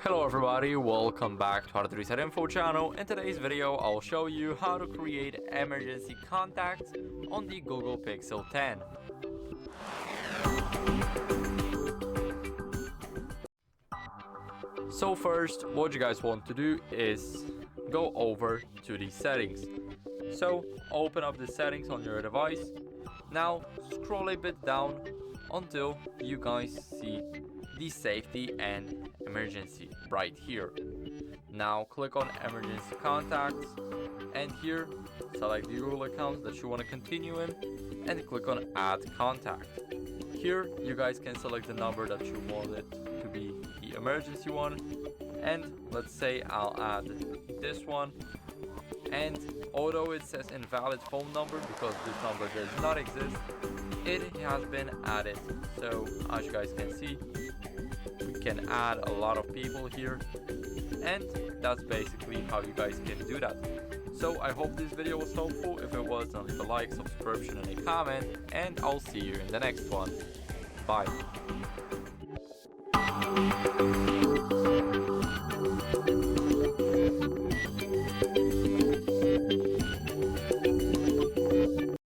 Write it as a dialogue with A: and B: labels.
A: Hello everybody, welcome back to HardReset.Info channel. In today's video, I'll show you how to create emergency contacts on the Google Pixel 10. So first, what you guys want to do is go over to the settings. So open up the settings on your device. Now scroll a bit down until you guys see the safety and emergency right here. Now click on emergency contacts, and here select the Google accounts that you want to continue in and click on add contact. Here you guys can select the number that you want it to be the emergency one, and let's say I'll add this one. And although it says invalid phone number because this number does not exist, it has been added. So as you guys can see, we can add a lot of people here, and that's basically how you guys can do that. So I hope this video was helpful. If it was, then leave a like, subscription, and a comment, and I'll see you in the next one. Bye.